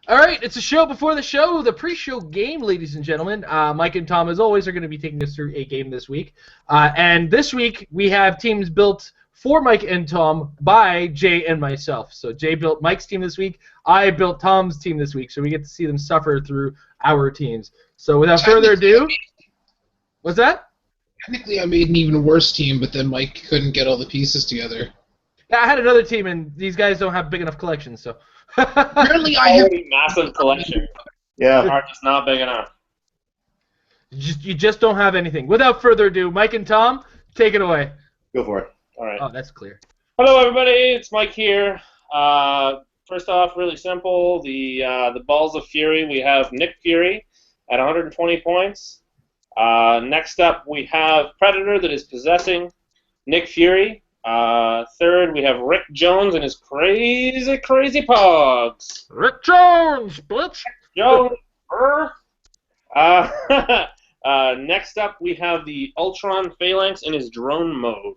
All right, it's a show before the show, the pre-show game, ladies and gentlemen. Mike and Tom, as always, are going to be taking us through a game this week. And this week, we have teams built for Mike and Tom by Jay and myself. So Jay built Mike's team this week. I built Tom's team this week. So we get to see them suffer through our teams. So without further ado, what's that? Technically, I made an even worse team, but then Mike couldn't get all the pieces together. Yeah, I had another team, and these guys don't have big enough collections, so. Apparently, I have Already massive collection. Yeah. Are just not big enough. You just don't have anything. Without further ado, Mike and Tom, take it away. Go for it. All right. Oh, that's clear. Hello, everybody. It's Mike here. First off, really simple. The Balls of Fury. We have Nick Fury at 120 points. Next up, we have Predator that is possessing Nick Fury. Third, we have Rick Jones and his crazy, crazy pogs. Rick Jones, bitch. Jones. Next up, we have the Ultron Phalanx in his drone mode.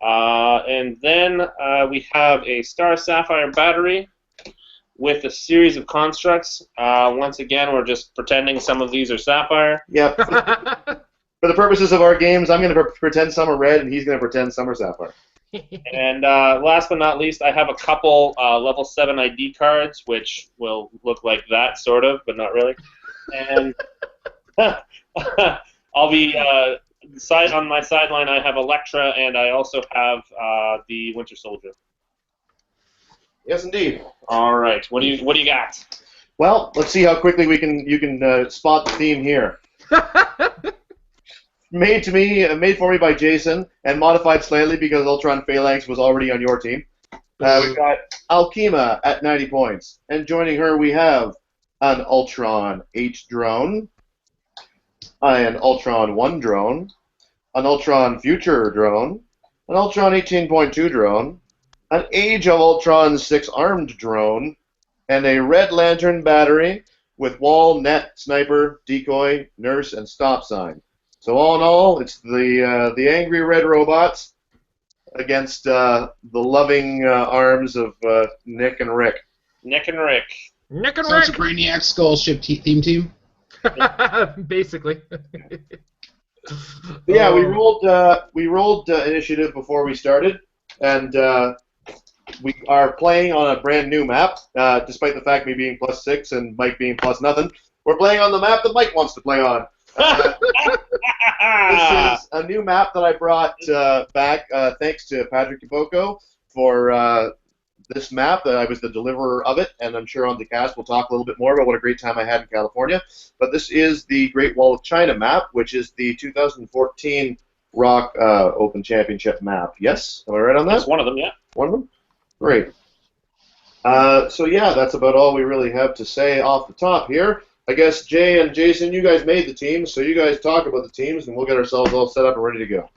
And then we have a Star Sapphire battery with a series of constructs. Once again, we're just pretending some of these are Sapphire. Yep. For the purposes of our games, I'm going to pretend some are red, and he's going to pretend some are sapphire. And last but not least, I have a couple level 7 ID cards, which will look like that, sort of, but not really. And I'll be on my sideline. I have Elektra, and I also have the Winter Soldier. Yes, indeed. All right, what do you got? Well, let's see how quickly you can spot the theme here. Made for me by Jason, and modified slightly because Ultron Phalanx was already on your team. We've got Alkema at 90 points, and joining her we have an Ultron H drone, an Ultron 1 drone, an Ultron Future drone, an Ultron 18.2 drone, an Age of Ultron 6 armed drone, and a Red Lantern battery with wall, net, sniper, decoy, nurse, and stop sign. So all in all, it's the angry red robots against the loving arms of Nick and Rick. Nick and Rick. Nick and so it's a Rick. Brainiac Skull Ship theme team. Basically. Yeah, we rolled initiative before we started, and we are playing on a brand new map. Despite the fact me being +6 and Mike being +0, we're playing on the map that Mike wants to play on. This is a new map that I brought back thanks to Patrick Kiboko for this map. I was the deliverer of it, and I'm sure on the cast we'll talk a little bit more about what a great time I had in California. But this is the Great Wall of China map, which is the 2014 Rock Open Championship map. Yes? Am I right on that? That's one of them, yeah. One of them? Great. So yeah, that's about all we really have to say off the top here. I guess Jay and Jason, you guys made the teams, so you guys talk about the teams, and we'll get ourselves all set up and ready to go.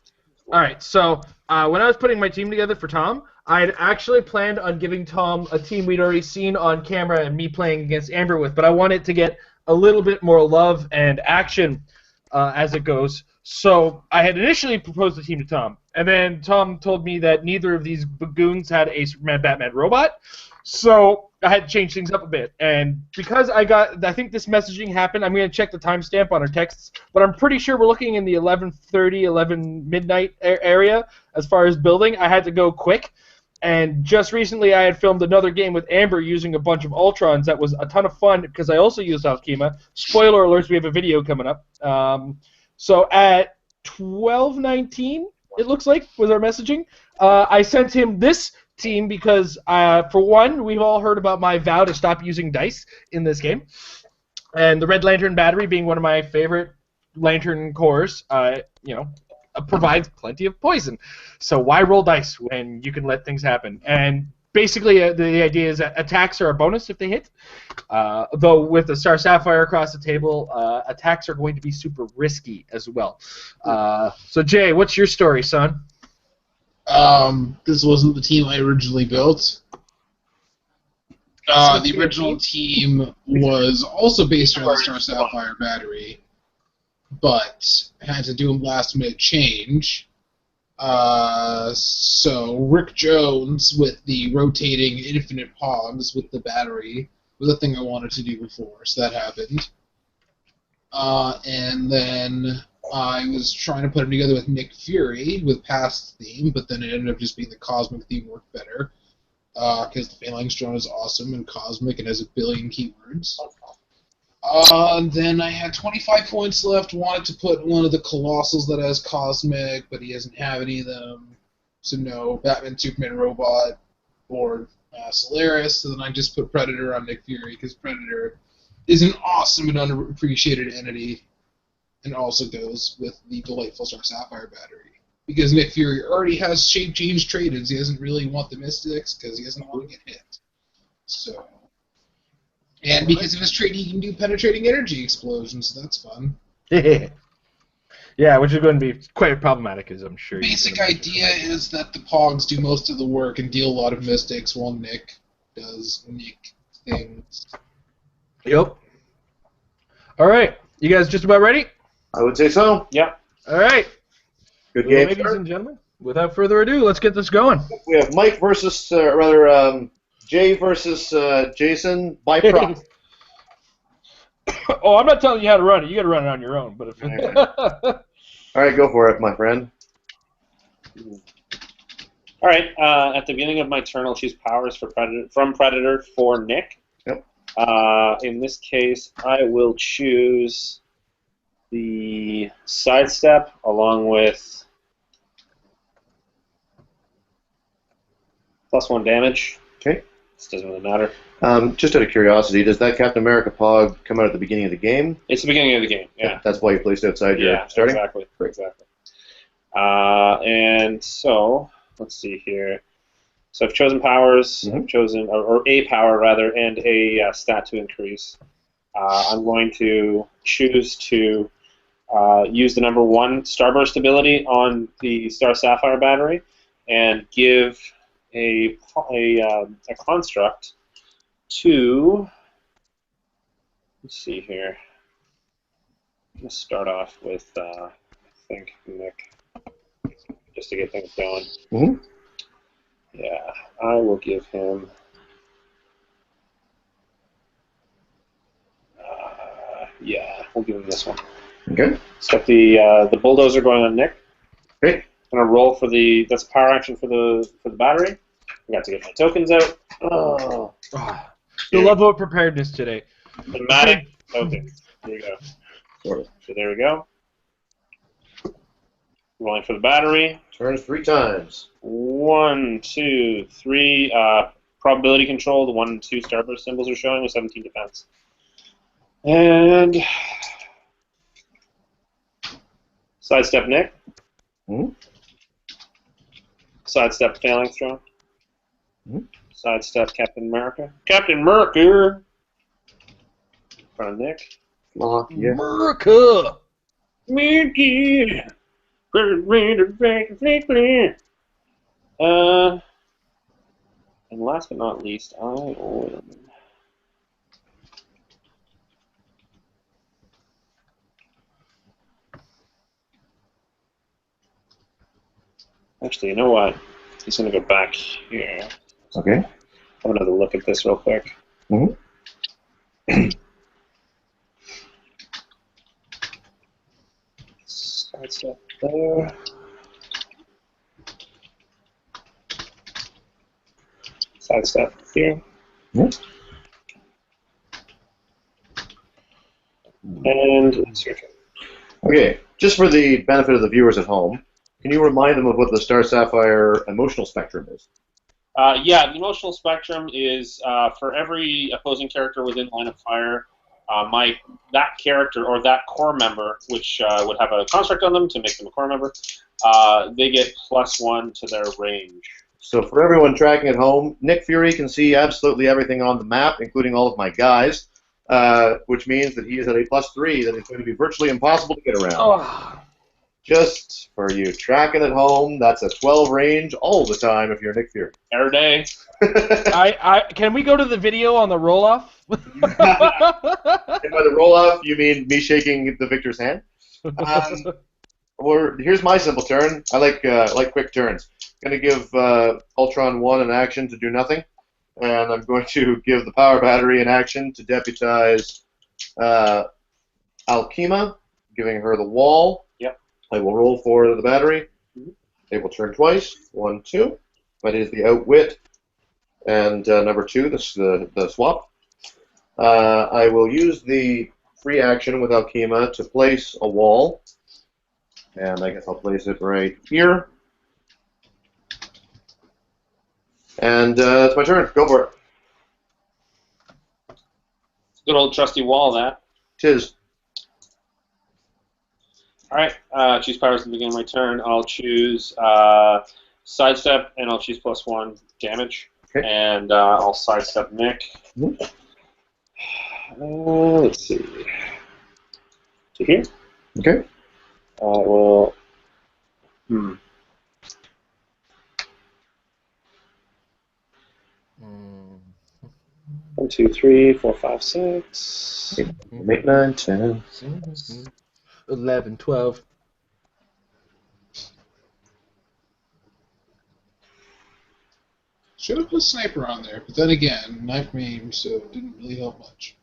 All right, so when I was putting my team together for Tom, I had actually planned on giving Tom a team we'd already seen on camera and me playing against Amber with, but I wanted to get a little bit more love and action as it goes. So I had initially proposed a team to Tom, and then Tom told me that neither of these bagoons had a Superman Batman robot, so I had to change things up a bit. And because I think this messaging happened, I'm going to check the timestamp on our texts, but I'm pretty sure we're looking in the 11:30, 11 midnight area as far as building. I had to go quick. And just recently I had filmed another game with Amber using a bunch of Ultrons that was a ton of fun because I also used Alkema. Spoiler alerts, we have a video coming up. So at 12:19, it looks like, was our messaging, I sent him this team because, for one, we've all heard about my vow to stop using dice in this game. And the Red Lantern battery being one of my favorite Lantern cores, provides plenty of poison. So why roll dice when you can let things happen? And basically, the idea is that attacks are a bonus if they hit. Though with the Star Sapphire across the table, attacks are going to be super risky as well. So Jay, what's your story, son? This wasn't the team I originally built. The original team was also based on the Star Sapphire battery, but had to do a last-minute change. So Rick Jones with the rotating infinite pogs with the battery was a thing I wanted to do before, so that happened. And then I was trying to put him together with Nick Fury with past theme, but then it ended up just being the cosmic theme worked better. Because the Phalanx drone is awesome and cosmic and has a billion keywords. Then I had 25 points left, wanted to put one of the Colossals that has cosmic, but he doesn't have any of them. So no, Batman, Superman, Robot, or Solaris. So then I just put Predator on Nick Fury, because Predator is an awesome and underappreciated entity, and also goes with the delightful Star Sapphire battery. Because Nick Fury already has shape change trade-ins, he doesn't really want the Mystics, because he doesn't want to get hit. So, and because of his trade, he can do penetrating energy explosions, so that's fun. Yeah, which is going to be quite problematic, as I'm sure. Basic idea is that the Pogs do most of the work and deal a lot of Mystics, while Nick does Nick things. Yep. All right, you guys just about ready? I would say so. Yep. All right. Good Well, game, ladies sir. and gentlemen, without further ado, let's get this going. We have Mike versus, Jay versus Jason by proxy. Oh, I'm not telling you how to run it. You got to run it on your own. But if All right, go for it, my friend. All right. At the beginning of my turn, I'll choose powers from Predator for Nick. Yep. In this case, I will choose the sidestep along with +1 damage. Okay. This doesn't really matter. Just out of curiosity, does that Captain America Pog come out at the beginning of the game? It's the beginning of the game. Yeah. That's why you placed outside your Yeah. starting? Exactly. Great. Exactly. And so let's see here. So I've chosen powers. Mhm. I've chosen or a power rather, and a stat to increase. I'm going to choose to use the number 1 Starburst ability on the Star Sapphire battery, and give a construct to. Let's see here. I'm gonna start off with I think Nick, just to get things going. Mhm. Yeah, I will give him. Yeah, we'll give him this one. Okay. Set the bulldozer going on Nick. Great. I'm gonna roll for the that's power action for the battery. I got to get my tokens out. Oh. the level of preparedness today. Thematic tokens. There you go. Sort of. So there we go. Rolling for the battery. Turns 3 times. 1, 2, 3. Probability control. The 1 and 2 starburst symbols are showing with 17 defense. And sidestep Nick. Mhm. Sidestep Phalanx drone. Mhm. Sidestep Captain America. Captain America! In front of Nick. Oh, yeah. America! Mickey! And last but not least, I will. Actually, you know what? He's going to go back here. Okay. Have another look at this real quick. Mhm. Sidestep there. Sidestep here. Mhm. And it's your turn. Okay. Just for the benefit of the viewers at home, can you remind them of what the Star Sapphire emotional spectrum is? Yeah, the emotional spectrum is for every opposing character within line of fire. That character or that core member, which would have a construct on them to make them a core member, they get +1 to their range. So for everyone tracking at home, Nick Fury can see absolutely everything on the map, including all of my guys, which means that he is at a +3, that it's going to be virtually impossible to get around. Oh. Just for you tracking at home, that's a 12 range all the time if you're Nick Fury. Every day. Can we go to the video on the roll-off? And by the roll-off, you mean me shaking the victor's hand? Or here's my simple turn. I like quick turns. Going to give Ultron 1 an action to do nothing. and I'm going to give the power battery an action to deputize Alkema, giving her the wall. Yep. I will roll for the battery. It will turn twice. 1, 2. That is the outwit. And number 2, the swap. I will use the free action with Alkema to place a wall. And I guess I'll place it right here. And it's my turn. Go for it. Good old trusty wall, that. Tis. All right. Choose powers at the beginning of my turn. I'll choose sidestep, and I'll choose +1 damage. Okay. And I'll sidestep Nick. Let's see. To here. Okay. Well. 1, 2, 3, 4, 5, 6, 8, 9, 10. 11, 12. Should have put sniper on there, but then again, knife aim, so it didn't really help much.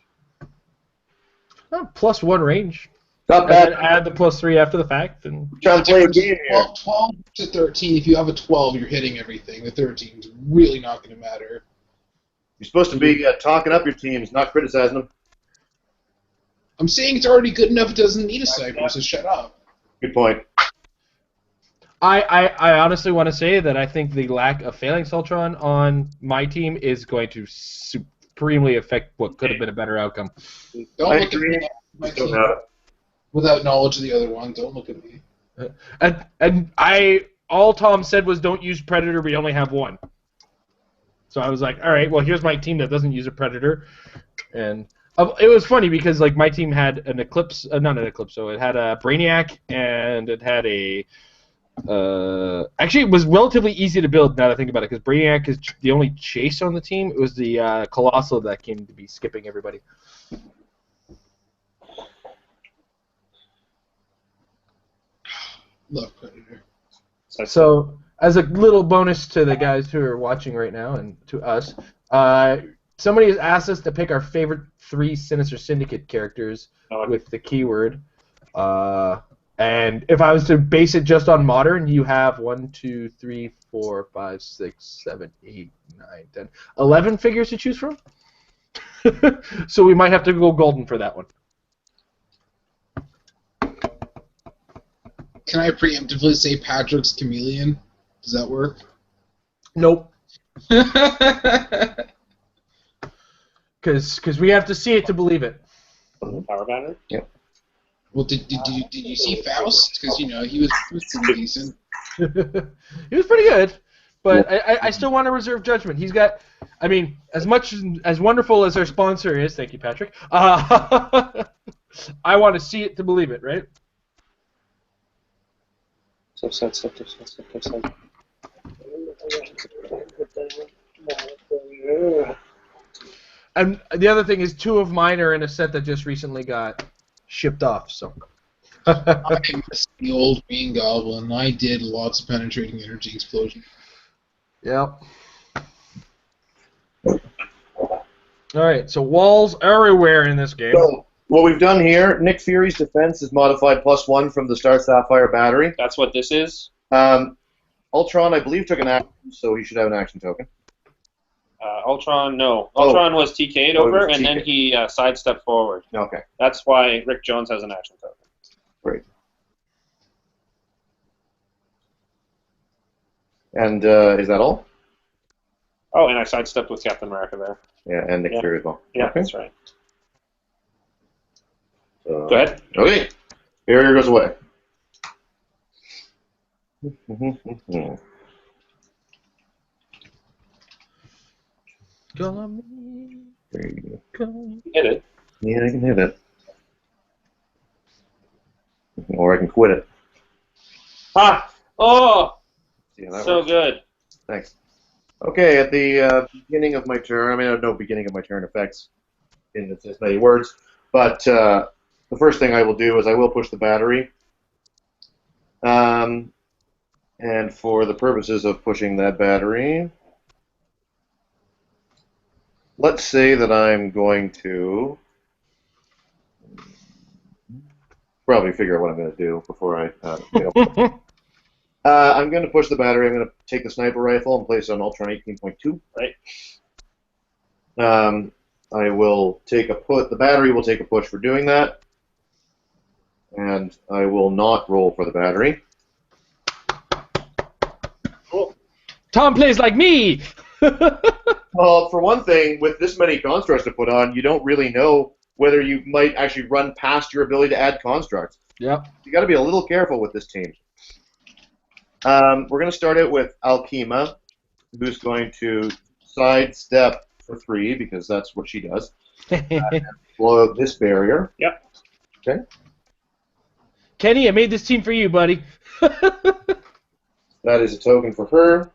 +1 range. Not And bad. then add the +3 after the fact. And Trying to play a game here. 12 to 13, if you have a 12, you're hitting everything. The 13 is really not going to matter. You're supposed to be talking up your teams, not criticizing them. I'm saying it's already good enough it doesn't need a sniper, so shut up. Good point. I honestly want to say that I think the lack of Phalanx Ultron on my team is going to supremely affect what could have been a better outcome. Don't I look agree. at me. My Don't team. have it. Without knowledge of the other one, don't look at me. And all Tom said was don't use Predator, we only have one. So I was like, all right, well, here's my team that doesn't use a Predator. And it was funny because like my team had an Eclipse, not an Eclipse, so it had a Brainiac and it had a actually, it was relatively easy to build now that I think about it, because Brainiac is the only chase on the team. It was the Colossal that came to be skipping everybody. Love Predator. So, as a little bonus to the guys who are watching right now and to us, somebody has asked us to pick our favorite 3 Sinister Syndicate characters with the keyword. And if I was to base it just on modern, you have 1, 2, 3, 4, 5, 6, 7, 8, 9, 10, 11 figures to choose from. So we might have to go golden for that one. Can I preemptively say Patrick's Chameleon? Does that work? Nope. Because we have to see it to believe it. Power banner? Yep. Well, did you see Faust? Because, you know, he was pretty decent. He was pretty good, but I still want to reserve judgment. He's got, I mean, as wonderful as our sponsor is, thank you, Patrick, I want to see it to believe it, right? And the other thing is 2 of mine are in a set that just recently got shipped off, so. I miss the old Green Goblin. I did lots of penetrating energy explosion. Yep. Alright, so walls everywhere in this game. So, what we've done here, Nick Fury's defense is modified +1 from the Star Sapphire battery. That's what this is? Ultron, I believe, took an action, so he should have an action token. Ultron, no. Oh. Ultron was TK'd Oh, he over, was and then TK'd. he sidestepped forward. Okay, That's why Rick Jones has an action token. great. And is that all? Oh, and I sidestepped with Captain America there. Yeah, and Nick Yeah. Fury as well. Yeah, Okay. that's right. So, Go ahead. Okay, barrier goes away. There you go. Hit it. Yeah, I can hit it. Or I can quit it. Ah! Oh! See how that So works. good. Thanks. Okay, at the beginning of my turn, I mean, I don't know beginning of my turn effects in as many words, but the first thing I will do is I will push the battery. And for the purposes of pushing that battery, let's say that I'm going to probably figure out what I'm going to do before I. I'm going to push the battery. I'm going to take the sniper rifle and place it on Ultron 18.2. Right. I will take a put. The battery will take a push for doing that, and I will not roll for the battery. Cool. Tom plays like me! Well, for one thing, with this many constructs to put on, you don't really know whether you might actually run past your ability to add constructs. Yep. You got to be a little careful with this team. We're going to start out with Alkema, who's going to sidestep for 3 because that's what she does. Blow out this barrier. Yep. Okay. Kenny, I made this team for you, buddy. That is a token for her.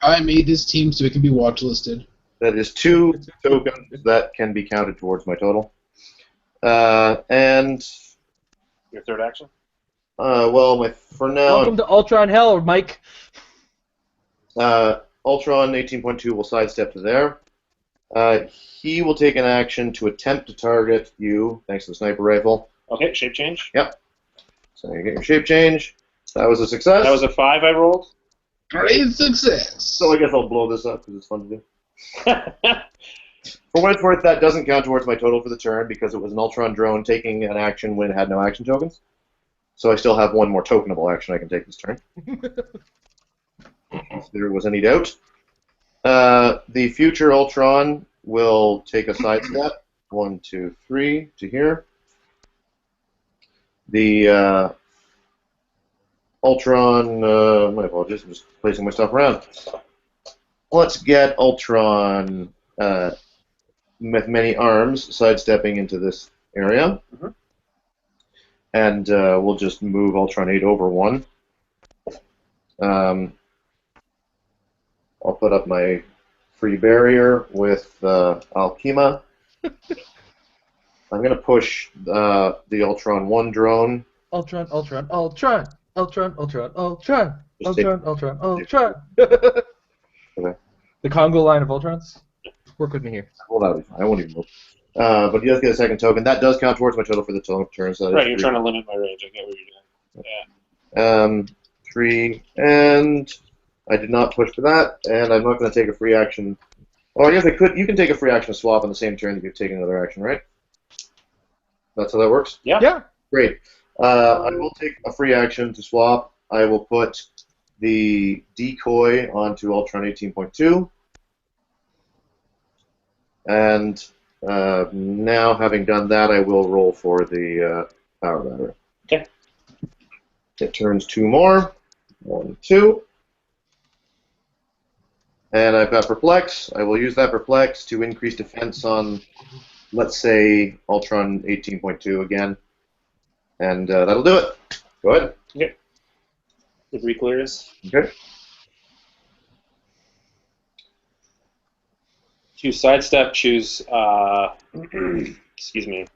I made this team so it can be watch listed. That is 2 tokens that can be counted towards my total. And Your third action? well, for now, Welcome to Ultron Hell, Mike. Ultron 18.2 will sidestep to there. He will take an action to attempt to target you, thanks to the sniper rifle. Okay, shape change. Yep. So you get your shape change. That was a success. That was a 5 I rolled. Great success. So I guess I'll blow this up because it's fun to do. For what it's worth, that doesn't count towards my total for the turn because it was an Ultron drone taking an action when it had no action tokens. So I still have 1 more tokenable action I can take this turn. If there was any doubt. The future Ultron will take a sidestep. 1, 2, 3 to here. The Ultron, my apologies, I'm just placing my stuff around. Let's get Ultron with many arms sidestepping into this area. And we'll just move Ultron 8 over 1. I'll put up my free barrier with Alkema. I'm going to push the Ultron 1 drone. Ultron, Ultron, Ultron, Ultron, Ultron, Ultron, Just take- Ultron, Ultron, Ultron. Okay. The Congo line of Ultrons? Work with me here. Well, that'll be fine. I won't even move. But he does get a second token. That does count towards my total for the turn. So that Right, is you're 3. trying to limit my range. I get what you're doing. Yeah. 3, and I did not push for that, and I'm not going to take a free action. Oh, I guess I could. You can take a free action swap on the same turn that you've taken another action, right? That's how that works? Yeah. Yeah. Great. I will take a free action to swap. I will put the decoy onto Ultron 18.2. And now, having done that, I will roll for the power battery. Okay. It turns 2 more. 1, 2. And I've got Perplex. I will use that Perplex to increase defense on, let's say, Ultron 18.2 again. And that'll do it. Go ahead. Okay. It re-clears. Okay. Choose sidestep, choose, excuse me.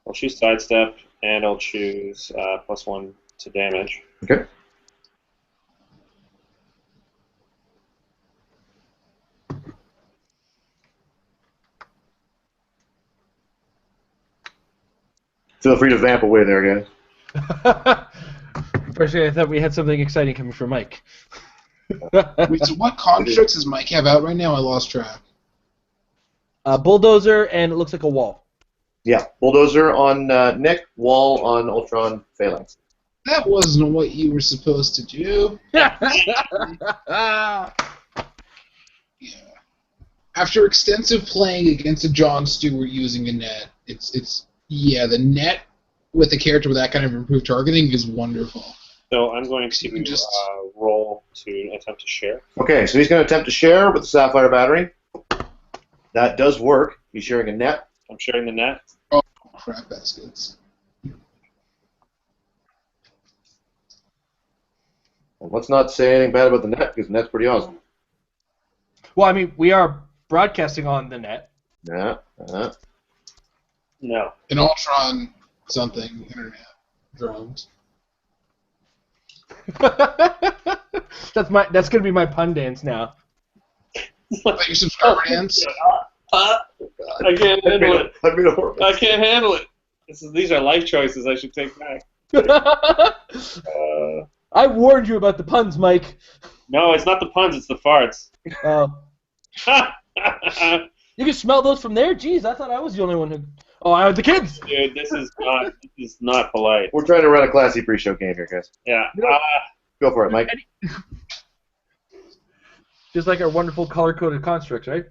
I'll choose sidestep, and I'll choose +1 to damage. Okay. Feel free to vamp away there, guys. Personally, I thought we had something exciting coming from Mike. Wait, so what constructs does Mike have out right now? I lost track. Bulldozer, and it looks like a wall. Yeah, Bulldozer on Nick, Wall on Ultron, Phalanx. That wasn't what you were supposed to do. Yeah. After extensive playing against a John Stewart using a net, it's the net with a character with that kind of improved targeting is wonderful. So I'm going to roll to attempt to share. Okay, so he's going to attempt to share with the Sapphire Battery. That does work. He's sharing a net. I'm sharing the net. Oh, crap baskets. Well, let's not say anything bad about the net, because the net's pretty awesome. Well, I mean, we are broadcasting on the net. Yeah. No. An Ultron something internet drones. That's gonna be my pun dance now. Like your subscriber dance. I can't handle it. I made a horrible. I can't handle it. These are life choices I should take back. I warned you about the puns, Mike. No, it's not the puns, it's the farts. You can smell those from there? Jeez, I thought I was the only one who... Oh, I had the kids! Dude, this is not polite. We're trying to run a classy pre-show game here, guys. Yeah. Go for it, Mike. Just like our wonderful color-coded constructs, right?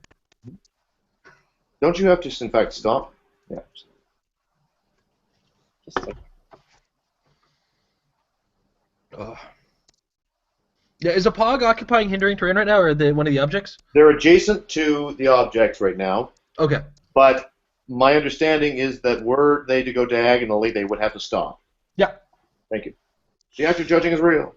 Don't you have to, in fact, stop? Yeah. Just like, Yeah, is a pog occupying hindering terrain right now, or one of the objects? They're adjacent to the objects right now, Okay. but my understanding is that were they to go diagonally, they would have to stop. Yeah. Thank you. The active judging is real.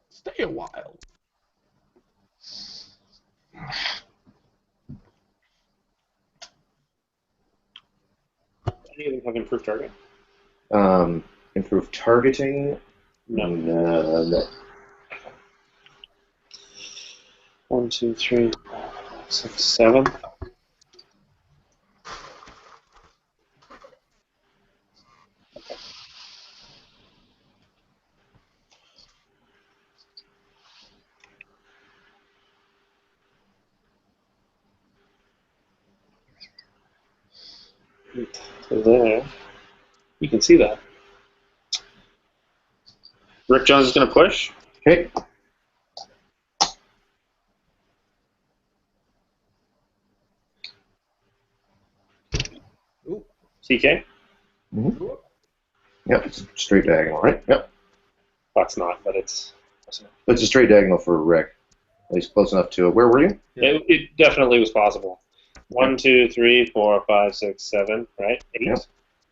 Stay a while. anything have improved target? Improve targeting. No. No. 1, 2, 3, 4, 5, 6, 7. So there, you can see that. Rick Jones is going to push. Okay. CK? Mm-hmm. Yep, it's a straight diagonal, right? Yep. Well, it's not, but it's... It's a straight diagonal for Rick. At least close enough to it. Where were you? It definitely was possible. 1, 2, 3, 4, 5, 6, 7, right? 8. Yep.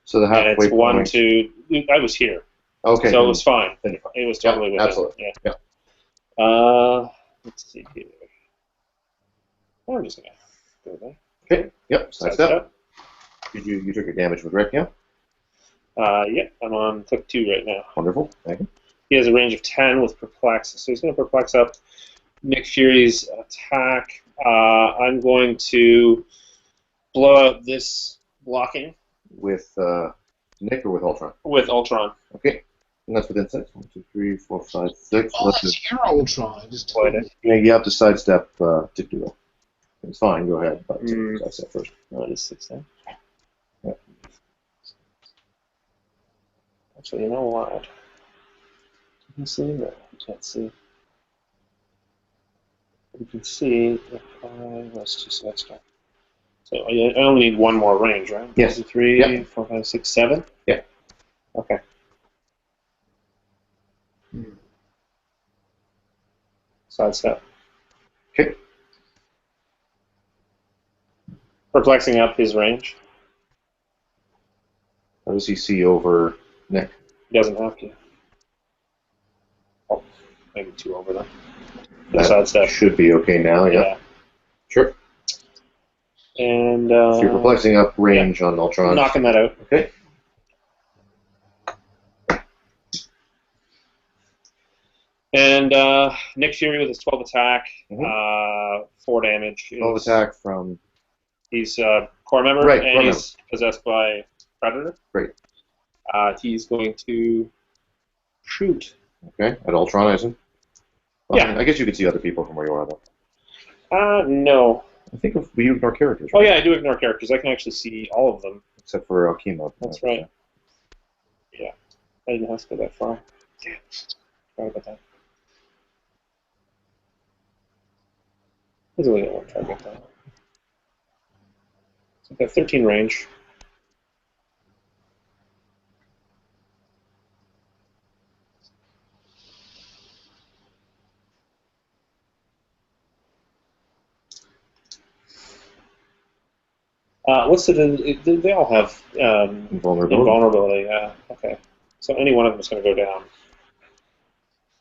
So the halfway And it's 1, point. 2... I was here. Okay. So it was fine. Then you're fine. It was totally within. Absolutely. Yeah. Yeah. Let's see here. I'm just going to go there. Okay. Yep. Side step. You took your damage with Rick, yeah? Yeah, I'm on click 2 right now. Wonderful. Thank you. He has a range of 10 with perplex, so he's going to perplex up Nick Fury's attack. I'm going to blow out this blocking With Nick or with Ultron? with Ultron. Okay. And that's within 6. 1, 2, 3, 4, 5, 6. Oh, that's Heroclix. Just Quite it. Yeah, you have to sidestep to do it. It's fine. Go ahead. But sidestep first. No, it is 6 then. Yeah. Actually, you know what? You can see no, you can't see. You can see if let's just let's go. So I only need one more range, right? Yes. 1, 2, 3, Yeah. 4, 5, 6, 7? Yeah. Okay. Sidestep. Okay. Perplexing up his range. How does he see over Nick? He doesn't have to. Oh, maybe 2 over them. That Sidestep. should be okay now, yeah. Yeah. Sure. And So you're perplexing up range on Ultron. knocking that out. Okay. And Nick Fury with his 12 attack, Mhm. 4 damage. 12 attack from... He's a core member, Right, and core he's possessed by Predator. Great. He's going to shoot. Okay, at Ultron, I assume? Well, Yeah. I guess you could see other people from where you are, though. No. I think we ignore characters, Oh right? yeah, I do ignore characters. I can actually see all of them. Except for Alchema. That's right. Yeah. I didn't have to go that far. Damn. Sorry about that. He's only got one target though. So I've got 13 range. What's the? They all have Invulnerability. invulnerability. Yeah. Okay. So any one of them is going to go down.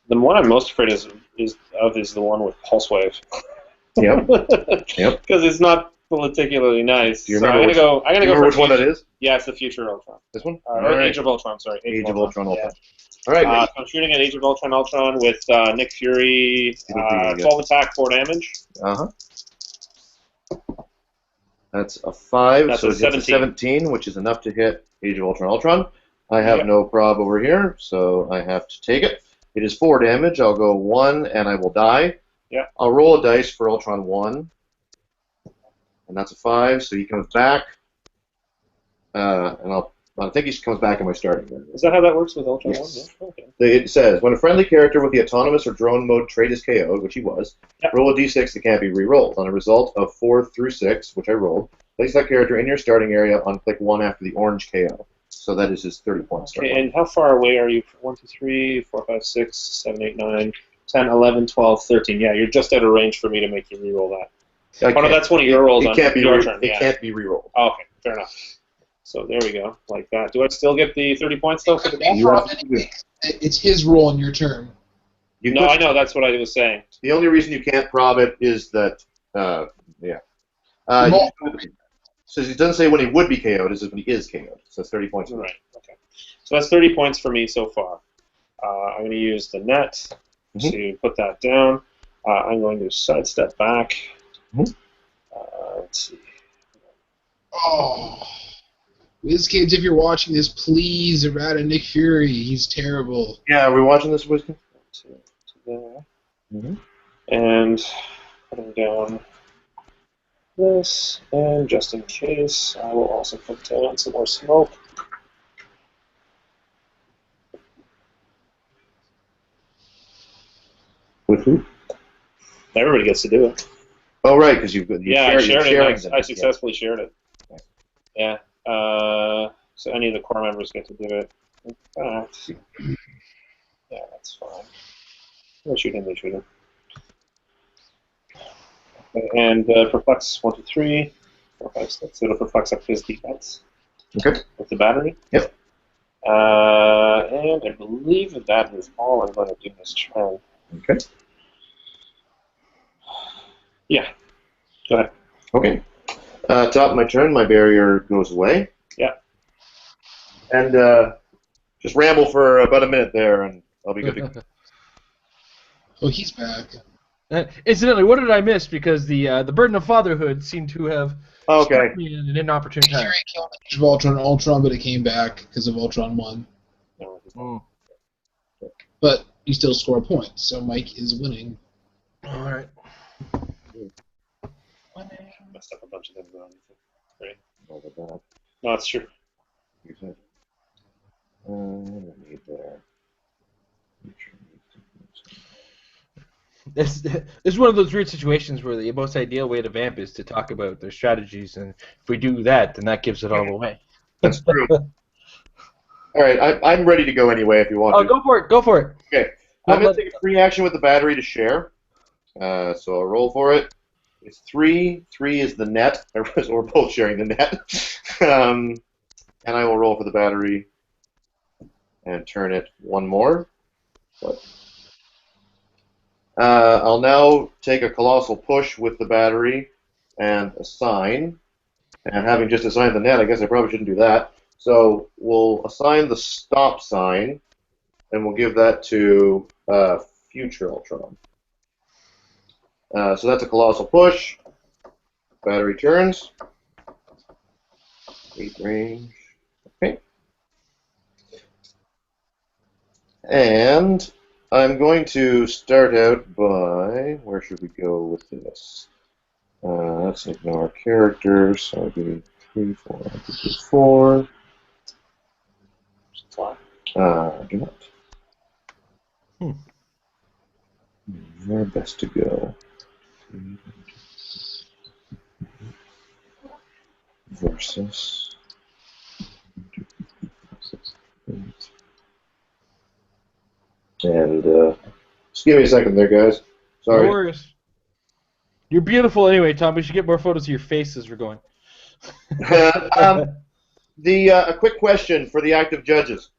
The one I'm most afraid is the one with pulse wave. Yep. Yep. Because it's not particularly nice. Do you So remember I'm gonna do you go remember for which one that future. is? Yeah, it's the Future Ultron. This one? Or Alright. Age of Ultron, sorry. Age of Ultron Yeah. All right. So I'm shooting at Age of Ultron with Nick Fury, It'll be, 12 attack, 4 damage. Uh-huh. That's a 5, That's so a it hits a 17, which is enough to hit Age of Ultron. I have Yep. no prob over here, so I have to take it. It is 4 damage. I'll go 1, and I will die. Yeah. I'll roll a dice for Ultron 1, and that's a 5, so he comes back. And I think he comes back in my starting gun. Is that how that works with Ultron 1? Yes. Yeah. Okay. It says, when a friendly character with the autonomous or drone mode trait is KO'd, which he was, Yep. roll a d6 that can't be re-rolled. On a result of 4 through 6, which I rolled, place that character in your starting area on click 1 after the orange KO. So that is his 30 points. Okay, and how far away are you? 1, 2, 3, 4, 5, 6, 7, 8, 9, 10, 11, 12, 13. Yeah, you're just out of range for me to make you re-roll that. Oh, no, that's one of your rolls on your turn. It can't be re-rolled. Oh, okay, fair enough. So there we go, like that. Do I still get the 30 points, though, for the game? It's his roll in your turn. No, I know, that's what I was saying. The only reason you can't prob it is that, yeah. So it doesn't say when he would be KO'd, it says when he is KO'd. So that's 30 points. Right, okay. So that's 30 points for me so far. I'm going to use the net to put that down. I'm going to sidestep back. Let's see. Oh. WizKids, if you're watching this, please errata Nick Fury. He's terrible. Yeah, are we watching this, WizKids? To there. And putting down this, and just in case, I will also put down some more smoke. With who? Everybody gets to do it. Oh, right, because you've got I shared it. I yeah. successfully shared it. Yeah. So any of the core members get to do it. In fact, yeah, that's fine. They shoot him. Okay, and perplex 1, 2, 3, 4, 5, 6. It'll perplex up his defense. Okay. With the battery. Yep. And I believe that is all I'm going to do this turn. Okay. Yeah. Go ahead. Okay. Top of my turn, my barrier goes away. Yeah. And just ramble for about a minute there, and I'll be good to go. Oh, he's back. Incidentally, what did I miss? Because the burden of fatherhood seemed to have struck me in an inopportune time. Fury killed Age of Ultron, but it came back because of Ultron 1. But you still score points, so Mike is winning. All right. Messed up a bunch of them. Right. No, No, it's true. This is one of those weird situations where the most ideal way to vamp is to talk about their strategies, and if we do that, then that gives it all away. That's true. All right, I'm ready to go anyway if you want to. Go for it. Go for it. Okay. I'm going to take a free action with the battery to share. So I'll roll for it. It's 3. 3 is the net. We're both sharing the net. And I will roll for the battery and turn it one more. I'll now take a colossal push with the battery and assign. And having just assigned the net, I guess I probably shouldn't do that. So we'll assign the stop sign, and we'll give that to Future Ultron. So that's a colossal push. Battery turns. 8 range. Okay. And I'm going to start out by, where should we go with this? Let's ignore characters. So I'll do 3, 4, I could do 4. Do not. Where best to go? Versus. And just give me a second there, guys. Sorry. No worries. You're beautiful anyway, Tom. We should get more photos of your face as we're going. A quick question for the active judges.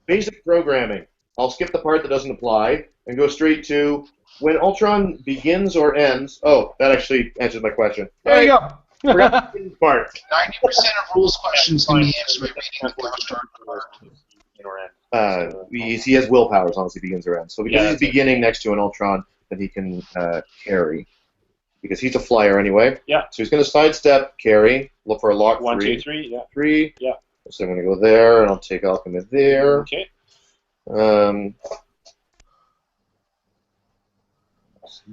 Basic programming. I'll skip the part that doesn't apply and go straight to when Ultron begins or ends... Oh, that actually answers my question. There you go. Forgot the part. 90% of rules questions can be answered by reading the start card. He has willpower as long as he begins or ends. So because Yeah, he's beginning next to an Ultron, then he can carry. Because he's a flyer anyway. Yeah. So he's going to sidestep, carry, look for a lock 1, 3. 2, 3. Yeah. 3. Yeah. So I'm going to go there, and I'll take Alchemist there. Okay.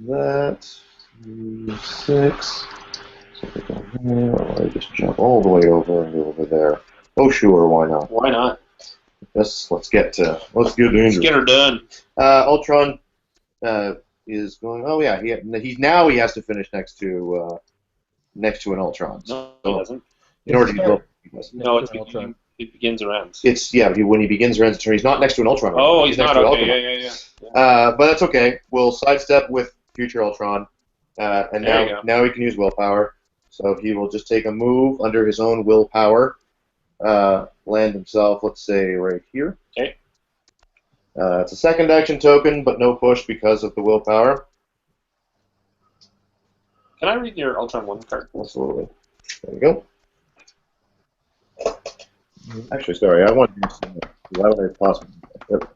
That. 6. So I go there, or I just jump all the way over and go over there. Oh, sure, why not? Why not? Let's get dangerous. Let's get her done. Ultron is going. Oh yeah, he has to finish next to an Ultron. No, he doesn't. In order to go, No, it begins or ends. it's when he begins or ends the turn. He's not next to an Ultron. Oh, he's next not. to Okay, Ultron. yeah. But that's okay. We'll sidestep with future Ultron, and There you now he can use willpower. So he will just take a move under his own willpower, land himself, let's say, right here. Okay. It's a second action token, but no push because of the willpower. Can I read your Ultron 1 card? Absolutely. There you go. Actually, sorry, I want to do something. Why would I possibly? Yep.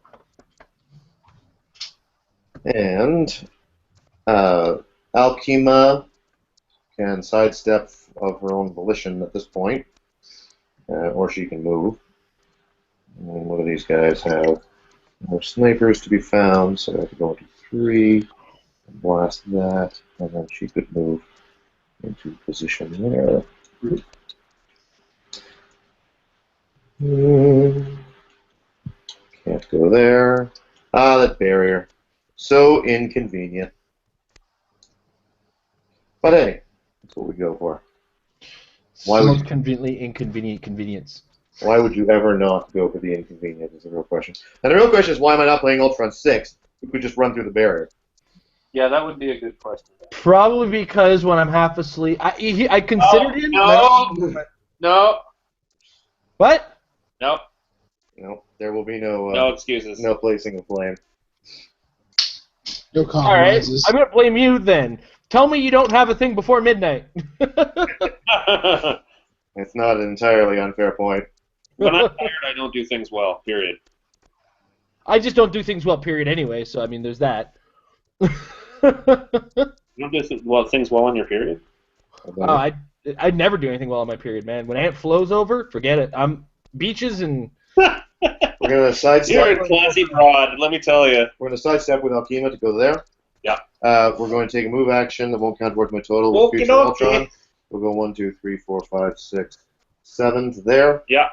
And Alchema can sidestep of her own volition at this point, or she can move. And what do these guys have? No snipers to be found, so I have to go into 3, and blast that, and then she could move into position there. Can't go there. Ah, that barrier. So inconvenient. But hey, that's what we go for. Why So would you- conveniently inconvenient convenience. Why would you ever not go for the inconvenience is the real question. And the real question is, why am I not playing Ultron 6? We could just run through the barrier. Yeah, that would be a good question. Probably because when I'm half asleep, I considered him. No. What? No. No, there will be no No excuses. no placing of blame. No All right, compromises. I'm gonna blame you then. Tell me you don't have a thing before midnight. It's not an entirely unfair point. When I'm tired, I don't do things well. Period. I just don't do things well, period, anyway, so, I mean, there's that. You don't do things well on your period? Oh, I'd never do anything well on my period, man. When Aunt Flo's over, forget it. I'm beaches and... We're gonna sidestep. You're a classy broad, let me tell you. We're gonna sidestep with Alchema to go there. Yeah. We're going to take a move action that won't count towards my total with future Okey-dokey. Ultron. We'll go 1, 2, 3, 4, 5, 6, 7 to there. Yeah.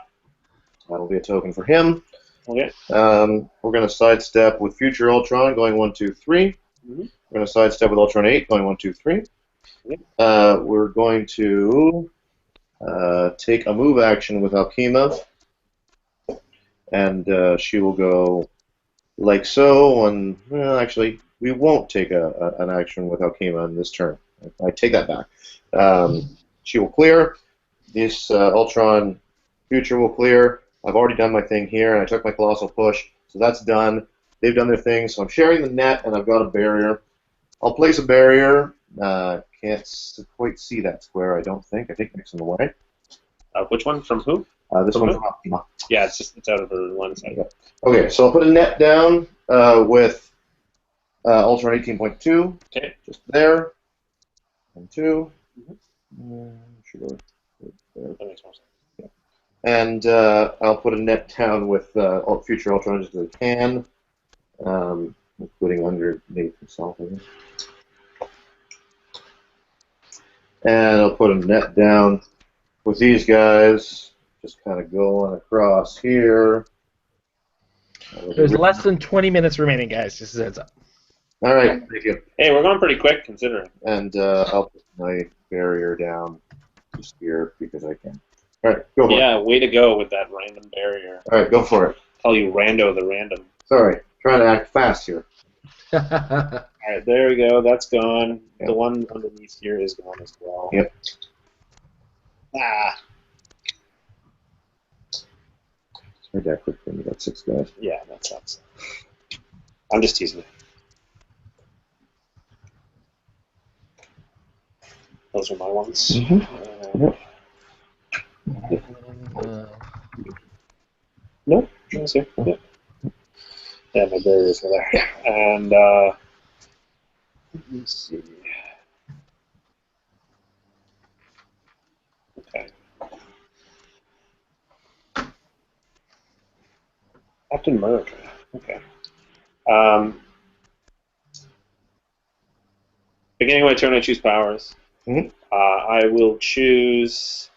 That'll be a token for him. Okay. We're going to sidestep with future Ultron, going 1, 2, 3. Mm-hmm. We're going to sidestep with Ultron 8, going 1, 2, 3. Okay. We're going to take a move action with Alchema, and she will go like so. And well, actually, we won't take an action with Alchema in this turn. I take that back. She will clear. This Ultron future will clear. I've already done my thing here, and I took my Colossal Push, so that's done. They've done their thing, so I'm sharing the net, and I've got a barrier. I'll place a barrier. Can't quite see that square, I don't think. I think Nick's in the way. Which one? From who? This From one's who? from Alchema. Yeah, it's out of her line of sight. Okay, so I'll put a net down with Ultron 18.2. Okay. Just there. And 2. Sure. There. That makes more sense. And I'll put a net down with future Ultron just as I can, including underneath himself. I guess. And I'll put a net down with these guys, just kind of going across here. There's less than 20 minutes remaining, guys. Just a heads up. All right, thank you. Hey, we're going pretty quick considering. And I'll put my barrier down just here because I can. All right, go for it. Yeah, way to go with that random barrier. All right, go for it. Call you Rando the Random. Sorry, trying to act fast here. All right, there we go. That's gone. Yep. The one underneath here is gone as well. Yep. Ah, Sorry, that quick thing. You got 6 guys. yeah, that sucks. I'm just teasing you. Those are my ones. Nope. Let's see. Yeah. Yeah, my barriers are there. And let me see. Okay. Captain America. Okay. Beginning of my turn, I choose powers. I will choose.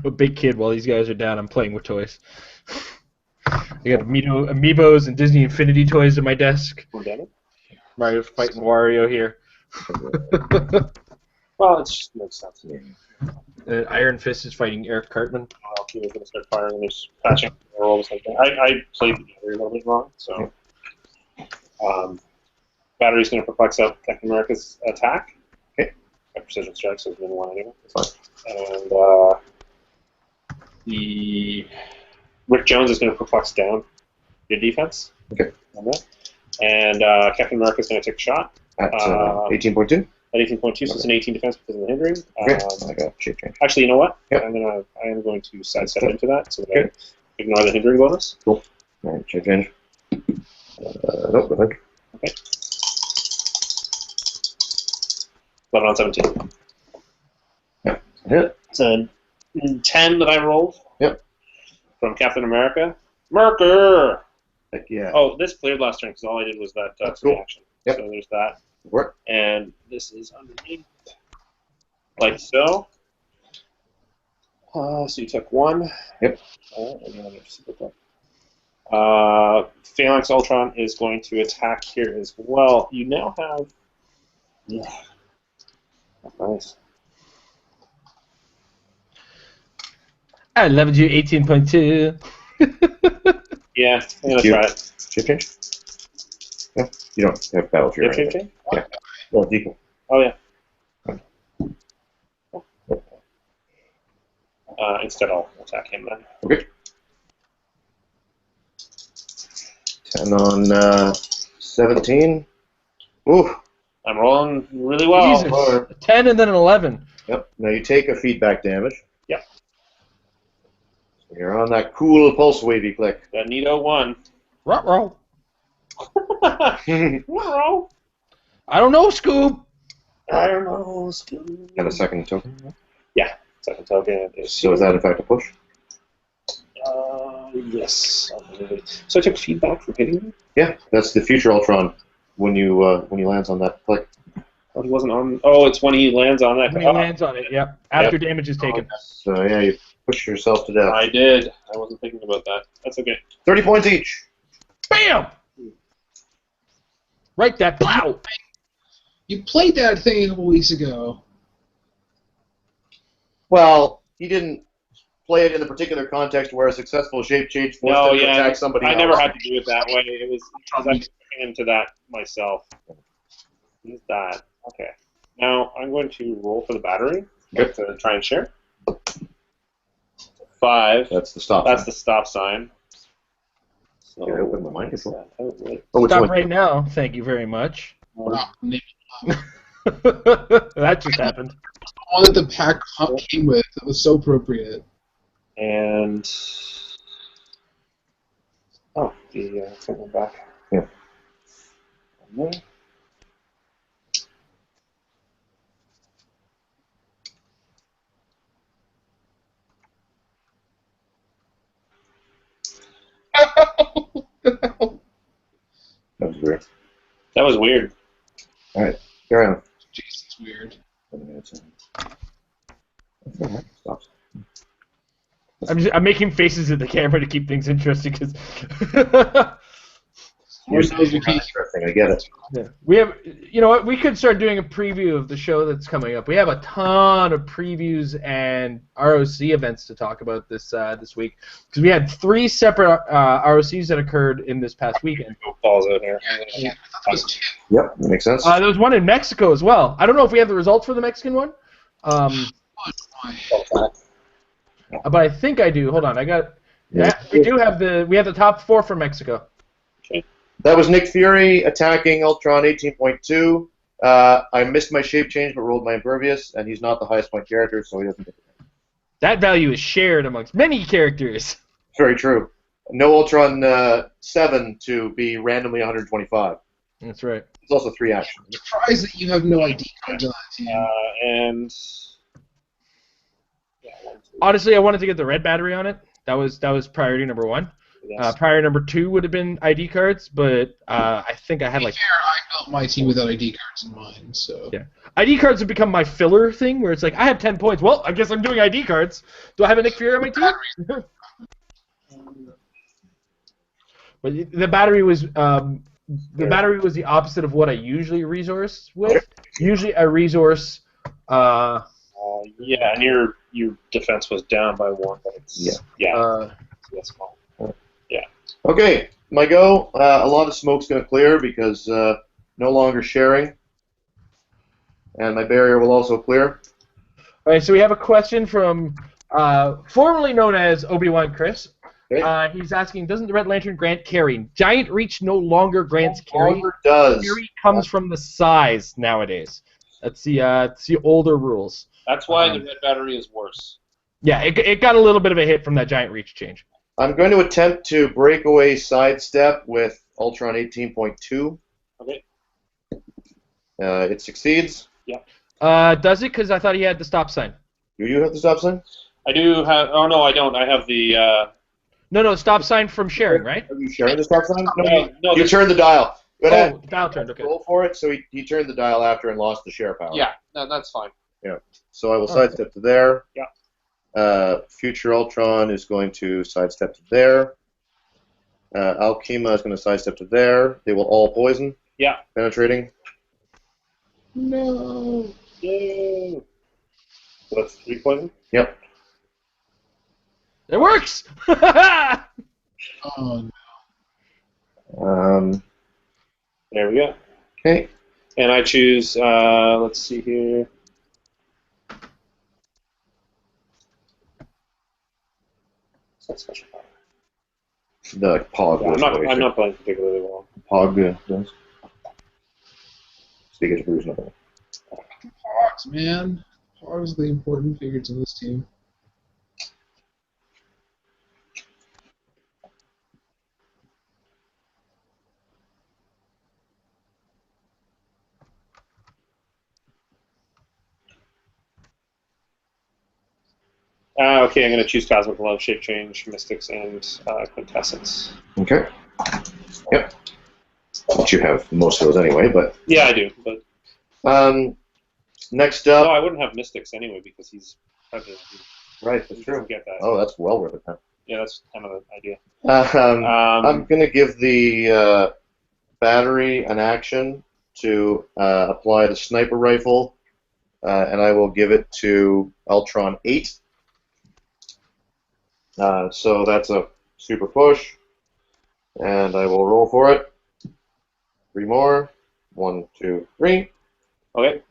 A big kid while these guys are down. I'm playing with toys. I got amiibos and Disney Infinity toys at my desk. Mario's fighting Wario here. Well, it just makes sense. Iron Fist is fighting Eric Cartman. He was going to start firing and just patching the roll or something. I played the battery a little bit wrong, so. Battery's going to perplex out Captain America's attack. Okay. My precision strike, so it's been one anyway. That's And the Rick Jones is going to perplex down your defense. Okay. And Captain America's going to take a shot. At 18.2? At 18.2, so it's an 18 defense because of the hindering. Okay. I got shape change. Actually, you know what? Yep. I am going to sidestep into that so that I ignore the hindering bonus. Cool. All right, shape change. Nope, go ahead. Okay. 11 on 17. Yeah, hit. It's a 10 that I rolled. Yep. From Captain America. Merker! Heck yeah. Oh, this cleared last turn because all I did was that That's cool. reaction. Yep. So there's that. Work. And this is underneath. Like so. So you took 1. Yep. Phalanx Ultron is going to attack here as well. You now have... Yeah. Nice. I love you, 18.2. Yeah, I'm going to try it. Shape change? Yeah. You don't have battle fury. Shape change? Yeah. Well, it's equal. Oh, yeah. Instead, I'll attack him then. Okay. 10 on 17. Ooh. I'm rolling really well. Jesus. A 10 and then an 11. Yep. Now you take a feedback damage. Yep. So you're on that cool pulse wavy click. That Neato 1. Ruh-roh. Ruh-roh. I don't know, Scoob. I don't know, Scoob. And a second token. Yeah, second token. So is that in fact a push? Yes. So I took feedback for hitting me? Yeah, that's the future Ultron when he lands on that click. Oh, he wasn't on. Oh, it's when he lands on that. When he lands on it, yep. After damage is taken. So yeah, you push yourself to death. I did. I wasn't thinking about that. That's okay. 30 points each. Bam! Right that plow. You played that thing a couple weeks ago. Well, he didn't play it in the particular context where a successful shape change forced him to attack somebody else. I never had to do it that way. It was because I was looking into that myself. Use that. Okay. Now I'm going to roll for the battery. Okay. To try and share. 5. That's the stop. That's the stop sign. So, Can I open my mind control? Oh, stop right now. Thank you very much. That just happened. The one that the pack came with that was so appropriate. And the something back. Yeah. That was weird. That was weird. All right, carry on. Jason's weird. Stops. I'm making faces at the camera to keep things interesting because You're interesting. I get it. yeah. We have, you know what? We could start doing a preview of the show that's coming up. We have a ton of previews and ROC events to talk about this week because we had 3 separate ROCs that occurred in this past weekend. Balls out here. Yeah, I thought it was 2. Yep, that makes sense. There was one in Mexico as well. I don't know if we have the results for the Mexican one. But I think I do. Hold on, I got. Yeah, we do have the top 4 from Mexico. That was Nick Fury attacking Ultron 18.2. I missed my shape change but rolled my impervious, and he's not the highest point character, so he doesn't get it. That value is shared amongst many characters. Very true. No Ultron 7 to be randomly 125. That's right. It's also 3 actions. I'm surprised that you have no ID cards on that team. And Honestly, I wanted to get the red battery on it. That was priority number 1. yes. Priority number 2 would have been ID cards, but I think I had like. Fair, I built my team without ID cards in mind, so. Yeah. ID cards have become my filler thing, where it's like I have 10 points. Well, I guess I'm doing ID cards. Do I have a Nick Fury on my team? But the battery was the opposite of what I usually resource with. Usually I resource. Yeah, and your defense was down by 1, but it's that's small. Okay, my go. A lot of smoke's going to clear because no longer sharing. And my barrier will also clear. All right, so we have a question from formerly known as Obi-Wan Chris. Okay. He's asking, doesn't the Red Lantern grant carry? Giant Reach no longer grants carry. Longer does. Carry comes from the size nowadays. That's the older rules. That's why the red battery is worse. Yeah, it got a little bit of a hit from that Giant Reach change. I'm going to attempt to breakaway sidestep with Ultron 18.2. Okay. It succeeds. Does it? Because I thought he had the stop sign. Do you have the stop sign? I do have. Oh no, I don't. I have the. No, stop sign from sharing, right? Are you sharing the stop sign? No, You turned the dial. Go ahead. Oh, the dial turned, okay. Roll for it. So he turned the dial after and lost the share power. Yeah, no, that's fine. Yeah. So I will sidestep to there. Yeah. Future Ultron is going to sidestep to there. Alkema is going to sidestep to there. They will all poison. Yeah. Penetrating. No. Yay. So that's 3 poison? Yep. It works! Oh, no. There we go. Okay. And I choose, let's see here. What's that special power? The Pog. Yeah, I'm not playing particularly well. Pog does. Speak as Bruce. Nothing. Pogs, man. Pogs are the important figures in this team. Okay, I'm going to choose Cosmic Love, Shape Change, Mystics, and Quintessence. Okay. Yep. But you have most of those anyway, but. Yeah, I do. But Next up. no, I wouldn't have Mystics anyway because he's president. Right, that's true. Get that. Oh, that's well worth it. Huh? Yeah, that's kind of the idea. I'm going to give the battery an action to apply the sniper rifle, and I will give it to Ultron 8. So that's a super push, and I will roll for it. 3 more. 1, 2, 3. Okay.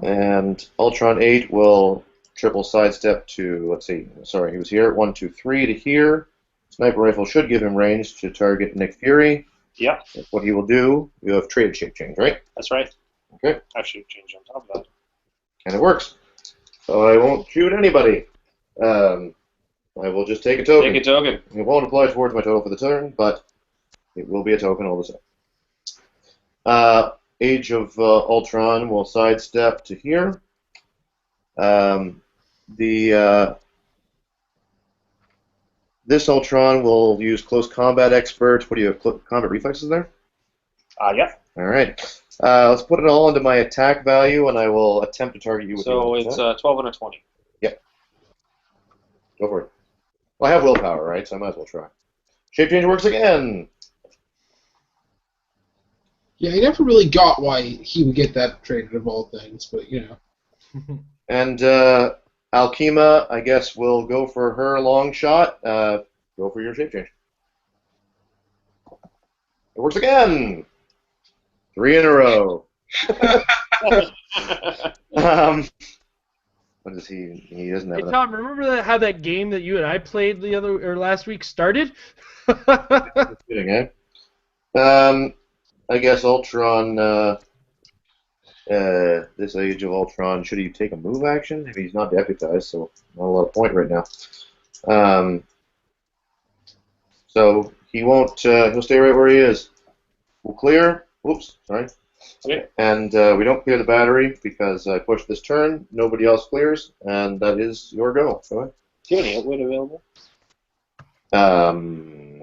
And Ultron 8 will triple sidestep to, let's see, sorry, he was here. 1, 2, 3 to here. Sniper rifle should give him range to target Nick Fury. Yeah. That's what he will do. You have traded shape change, right? That's right. Okay. I should change on top of that. And it works. So I won't shoot anybody. I will just take a token. Take a token. It won't apply towards my total for the turn, but it will be a token all the same. Age of Ultron will sidestep to here. This Ultron will use Close Combat Expert. What do you have? Combat Reflexes there? Yeah. All right. Let's put it all into my attack value, and I will attempt to target you with So your it's attack. 12 and a 20. Yep. Go for it. Well, I have willpower, right? So I might as well try. Shape change works again. Yeah, I never really got why he would get that traded of all things, but you know. And Alkema, I guess, will go for her long shot. Go for your shape change. It works again. 3 in a row. What does he? He doesn't have Hey enough. Tom, remember how that game that you and I played last week started? Kidding, eh? I guess Ultron. This Age of Ultron. Should he take a move action? I mean, he's not deputized, so not a lot of point right now. So he won't. He'll stay right where he is. We'll clear. Whoops, sorry. Okay. And we don't clear the battery because I pushed this turn. Nobody else clears, and that is your go. Go ahead. Do you have any outwit available?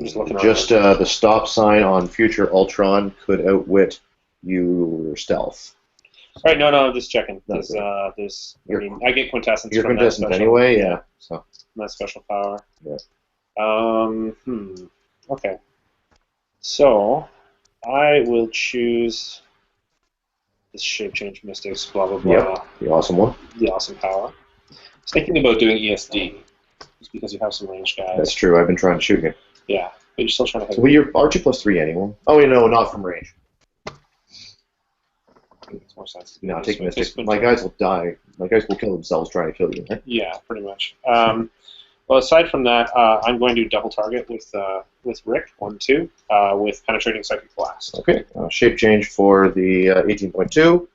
Just looking The stop sign on future Ultron could outwit your stealth. All right, no, I'm just checking. No, There's I get quintessence You're from quintessence that special, anyway, yeah. So that special power. Yeah. Okay. So, I will choose this shape change mystics, blah blah blah. Yep, the awesome one. The awesome power. I was thinking about doing ESD, just because you have some range guys. That's true. I've been trying to shoot him. Yeah, but you're still trying to hit. Well, you're R2 +3 anyway. Oh, wait, no, not from range. Makes more sense. No, take mystics. My guys will die. My guys will kill themselves trying to kill you. Right? Yeah, pretty much. Well, aside from that, I'm going to double target with Rick 1/2 with penetrating psychic blast. Okay. Shape change for the 18.2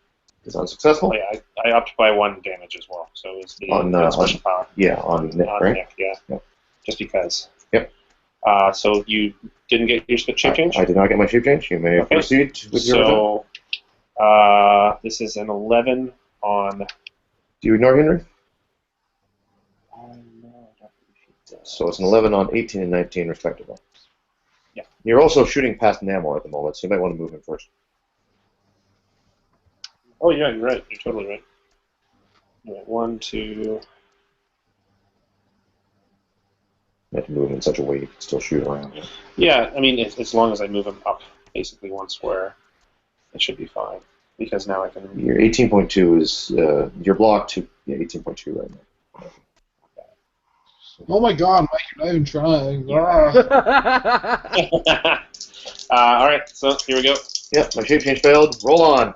is unsuccessful. Oh, yeah, I upped by 1 damage as well, so it's the special power. Yeah, on Nick, right? Nick, yeah. Yep. Just because. Yep. So you didn't get your shape change? I did not get my shape change. You may proceed with your return. So this is an 11 on. Do you ignore Henry? No, I don't believe he does. So it's an 11 on 18 and 19 respectively. Yeah. You're also shooting past Namor at the moment, so you might want to move him first. Oh yeah, you're right. You're totally right. All right, 1, 2. You have to move him in such a way you can still shoot around. Yeah, I mean, as long as I move him up basically 1 square, it should be fine. Because now I can. Your 18.2 is your block to 18.2 right now. Oh my god, Mike, you're not even trying. All right, so here we go. Yep, my shape change failed. Roll on.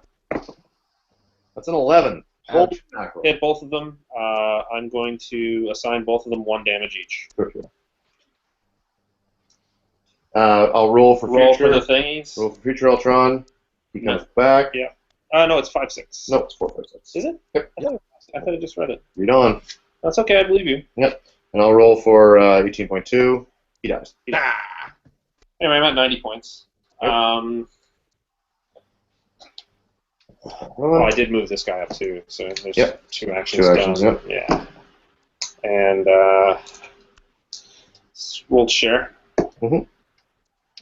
That's an 11. Holy mackerel. Hit both of them. I'm going to assign both of them 1 damage each. Perfect. I'll roll for Roll future. for the thingies. Roll for future Ultron. He comes back. Yeah. No, it's 5, 6. No, it's 4, 5, 6. Is it? Yep. I thought I just read it. Read on. That's okay, I believe you. Yep. And I'll roll for 18.2. He dies. Anyway, I'm at 90 points. Yep. Oh, I did move this guy up too, so there's 2 actions. 2 actions, done. yep. Yeah. And roll share. Mm-hmm.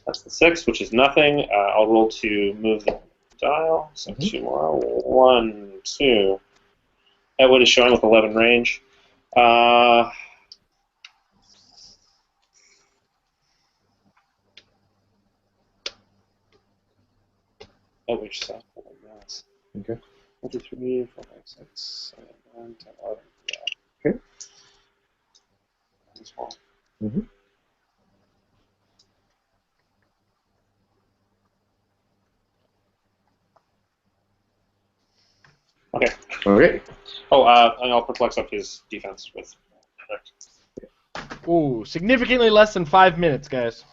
That's the 6, which is nothing. I'll roll to move the dial. So 2 more. 1, 2. That is showing with 11 range. Which side? Okay. 1, 2, 3, 4, 5, 6, 7, 9, 10, 11. Yeah. Okay. This one. Mm-hmm. Okay. Okay. Oh, and I'll perplex up his defense with. Ooh, significantly less than 5 minutes, guys.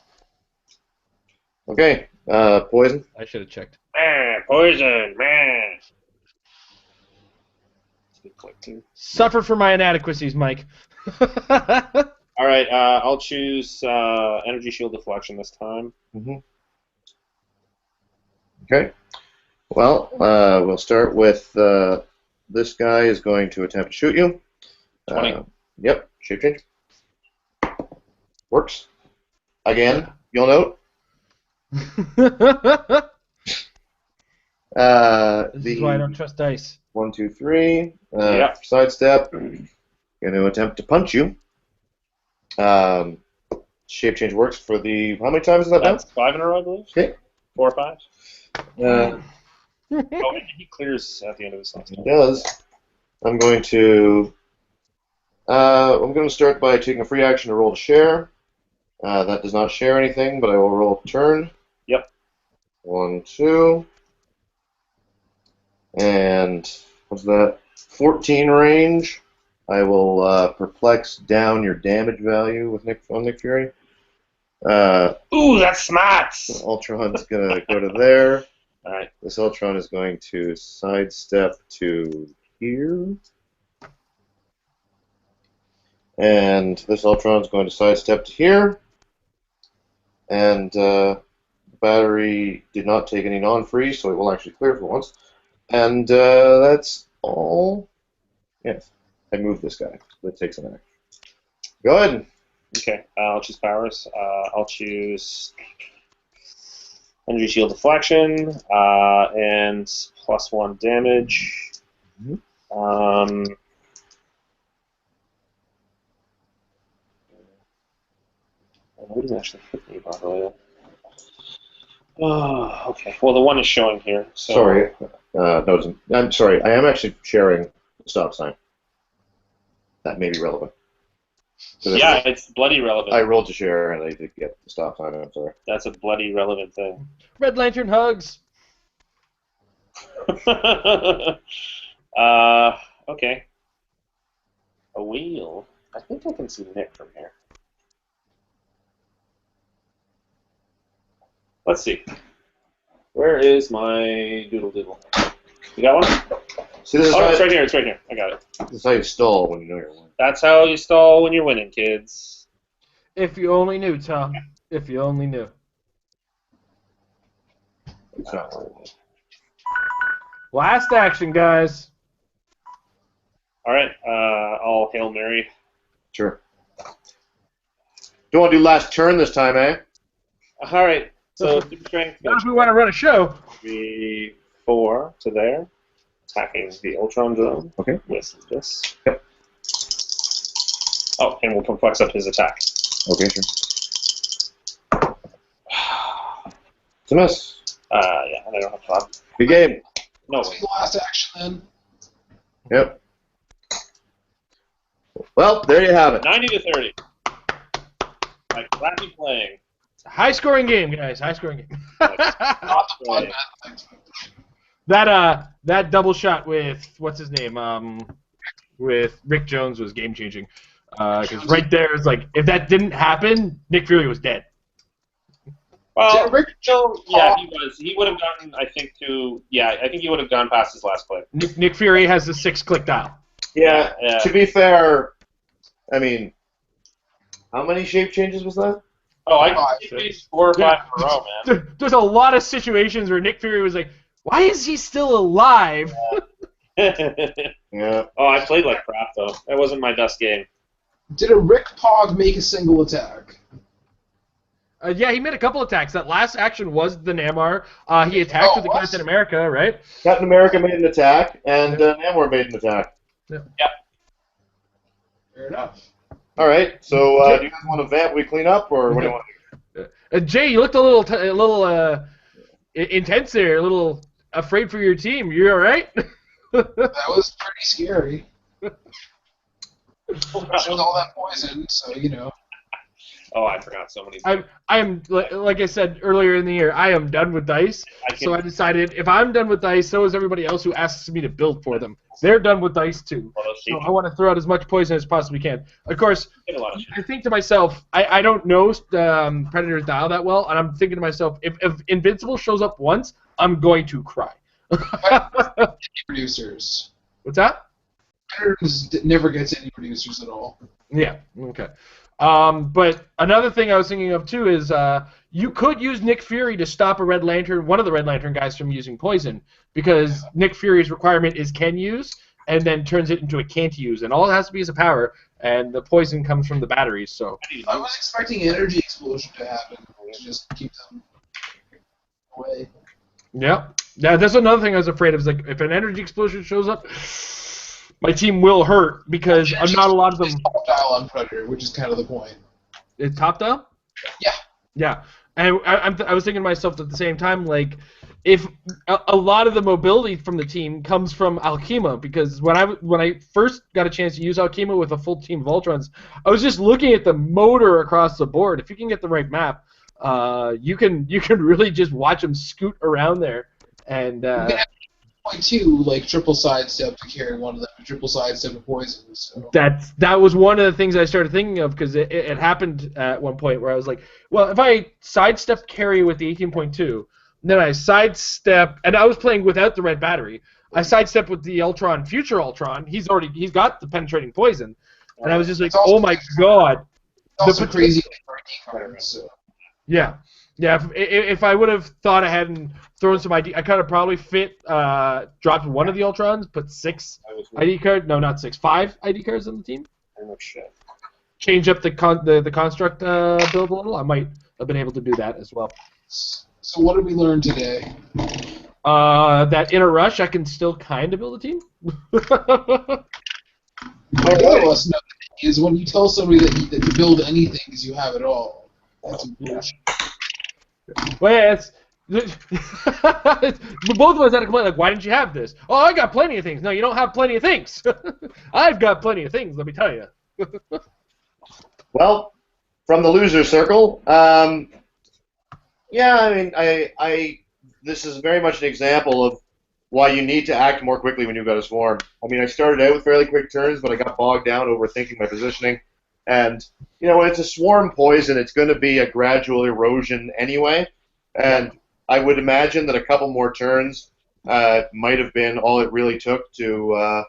Okay. Poison. I should have checked. Poison, man. Click too. Suffer for my inadequacies, Mike. All right, I'll choose energy shield deflection this time. Mm-hmm. Okay. Well, we'll start with this guy is going to attempt to shoot you. 20. Yep. Shape change. Works. Again, you'll note. This is why I don't trust dice. 1, 2, 3. Yep. Sidestep. Going to attempt to punch you. Shape change works for the. How many times is that? That's 5 in a row, I believe. Okay. 4 or 5. Oh, He clears at the end of his last He turn. does. I'm going to start by taking a free action to roll to share. That does not share anything, but I will roll turn. Yep. 1, 2. And what's that? 14 range. I will perplex down your damage value with Nick Fury. Ooh, that's smart. Ultron's gonna go to there. All right. This Ultron is going to sidestep to here. And this Ultron's going to sidestep to here. And the battery did not take any non-freeze, so it will actually clear for once. And that's all. Yes, I moved this guy. That takes an action. Go ahead. Okay, I'll choose powers. I'll choose energy shield deflection and +1 damage. Mm-hmm. It didn't actually hit me, by the way. Oh, okay. Well, the one is showing here. So. Sorry. No, I'm sorry. I am actually sharing the stop sign. That may be relevant. Yeah, it's bloody relevant. I rolled to share and I did get the stop sign. I'm sorry. That's a bloody relevant thing. Red Lantern hugs. Okay. A wheel. I think I can see Nick from here. Let's see. Where is my doodle doodle? You got one? See, this is Oh, it's right here. It's right here. I got it. This is how you stall when you know you're winning. That's how you stall when you're winning, kids. If you only knew, Tom. If you only knew. It's not working. Last action, guys. All right. I'll Hail Mary. Sure. Don't want to do last turn this time, eh? All right. So super strength. Not if we want to run a show. 4 to there. Attacking the Ultron drone. Okay. With this. Yep. Oh, and we'll perplex up his attack. Okay, sure. It's a miss. Yeah, I don't have fun. Good game. No Take way. the last action then. Yep. Well, there you have it. 90 to 30. Like crappy playing. High scoring game, guys. High scoring game. Not the blood Right. bath. That double shot with what's his name? With Rick Jones was game changing. Because right there is like if that didn't happen, Nick Fury was dead. Well, Did Rick so, yeah, he was. He would have gotten, I think, I think he would have gone past his last play. Nick Fury has a 6-click dial. Yeah, Yeah. to be fair, I mean, how many shape changes was that? Oh, I Five. can see 4 or 5 in a row, man. There's a lot of situations where Nick Fury was like, "Why is he still alive?" Yeah. Oh, I played like crap, though. That wasn't my best game. Did a Rick Pog make a single attack? Yeah, he made a couple attacks. That last action was the Namor. He attacked Oh, with the what? Captain America, right? Captain America made an attack, and Namor made an attack. Fair enough. All right, so do you guys want to vamp? We clean up, or what do you want? Jay, you looked a little intense there, a little afraid for your team. You all right? That was pretty scary. Especially with all that poison, so you know. Oh, I forgot so many things. I am like I said earlier in the year. I am done with dice. So I decided if I'm done with dice, so is everybody else who asks me to build for them. They're done with dice too. So I want to throw out as much poison as possibly can. Of course, I think to myself, I don't know Predator's dial that well, and I'm thinking to myself, if Invincible shows up once, I'm going to cry. Producers. What's that? Predators never gets any producers at all. Yeah. Okay. But another thing I was thinking of too is you could use Nick Fury to stop one of the Red Lantern guys from using poison, because Nick Fury's requirement is can use, and then turns it into a can't use, and all it has to be is a power, and the poison comes from the batteries. So I was expecting energy explosion to happen to just keep them away. yeah, that's another thing I was afraid of. Is like if an energy explosion shows up, my team will hurt because I'm not a lot of them. Top dial on Predator, which is kind of the point. It's top down? Yeah. Yeah. And I was thinking to myself at the same time, like, if a lot of the mobility from the team comes from Alchema, because when I first got a chance to use Alchema with a full team of Ultrons, I was just looking at the motor across the board. If you can get the right map, you can really just watch them scoot around there. And 18.2, like, triple sidestep to carry one of them, triple sidestep to poison, so... That was one of the things I started thinking of, because it happened at one point where I was like, well, if I sidestep carry with the 18.2, then I sidestep, and I was playing without the red battery, I sidestep with the Ultron, future Ultron, he's got the penetrating poison, and I was just like, oh my god. It's also crazy for ID cards, so... Yeah. Yeah, if I would have thought ahead and thrown some ID, I could have probably dropped one of the Ultrons, put 6 ID cards, no, not 6, 5 ID cards on the team. Oh, shit. Change up the construct build a little. I might have been able to do that as well. So what did we learn today? That in a rush, I can still kind of build a team. What all of us know is when you tell somebody that to build anything because you have it all. That's bullshit. Well, yeah, it's both of us had a complaint, like, why didn't you have this? Oh, I got plenty of things. No, you don't have plenty of things. I've got plenty of things, let me tell you. Well, from the loser circle, yeah, I mean, this is very much an example of why you need to act more quickly when you've got a swarm. I mean, I started out with fairly quick turns, but I got bogged down overthinking my positioning. And, you know, when it's a swarm poison, it's going to be a gradual erosion anyway. And I would imagine that a couple more turns might have been all it really took to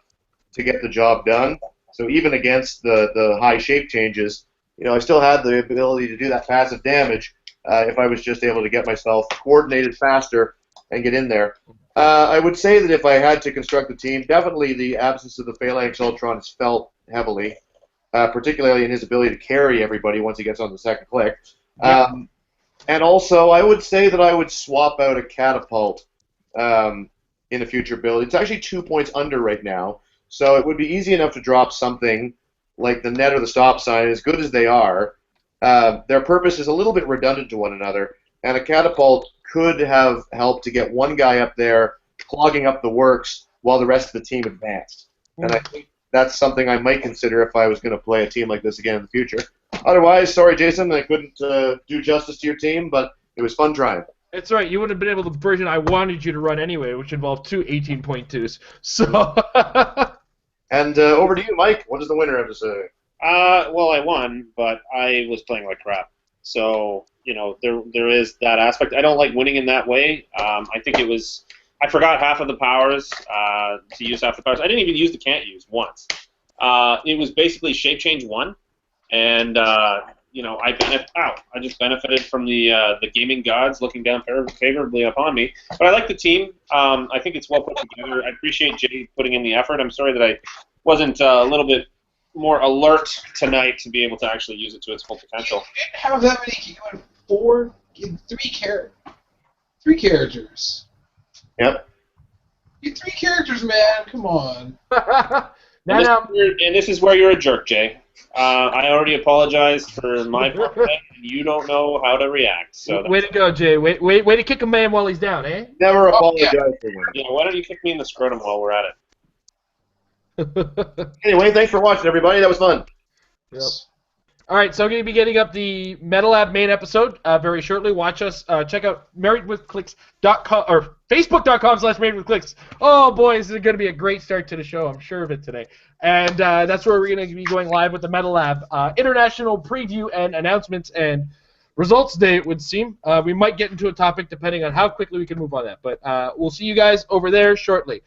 get the job done. So even against the high shape changes, you know, I still had the ability to do that passive damage if I was just able to get myself coordinated faster and get in there. I would say that if I had to construct a team, definitely the absence of the Phalanx Ultron is felt heavily. Particularly in his ability to carry everybody once he gets on the second click. And also, I would say that I would swap out a catapult in a future build. It's actually 2 points under right now, so it would be easy enough to drop something like the net or the stop sign. As good as they are, their purpose is a little bit redundant to one another, and a catapult could have helped to get one guy up there clogging up the works while the rest of the team advanced. And I think that's something I might consider if I was going to play a team like this again in the future. Otherwise, sorry, Jason, I couldn't do justice to your team, but it was fun trying. It's right. You would have been able to the version I wanted you to run anyway, which involved 2 18.2s. So. And over to you, Mike. What does the winner have to say? Well, I won, but I was playing like crap. So, you know, there is that aspect. I don't like winning in that way. I think it was... I forgot half of the powers to use half the powers. I didn't even use the can't use once. It was basically shape change 1, and you know, I just benefited from the gaming gods looking down favorably upon me. But I like the team. I think it's well put together. I appreciate Jay putting in the effort. I'm sorry that I wasn't a little bit more alert tonight to be able to actually use it to its full potential. You didn't have that many. You had 3 characters. Yep. You 3 characters, man. Come on. And this is where you're a jerk, Jay. I already apologized for my part, and you don't know how to react. So way to go, Jay. Way to kick a man while he's down, eh? Never apologize for winning. Yeah, why don't you kick me in the scrotum while we're at it? Anyway, thanks for watching, everybody. That was fun. Yep. All right, so I'm going to be getting up the Metal Lab main episode very shortly. Watch us. Check out marriedwithclicks.com or facebook.com/marriedwithclicks. Oh, boy, this is going to be a great start to the show. I'm sure of it today. And that's where we're going to be going live with the Metal Lab international preview and announcements and results day, it would seem. We might get into a topic depending on how quickly we can move on that. But we'll see you guys over there shortly.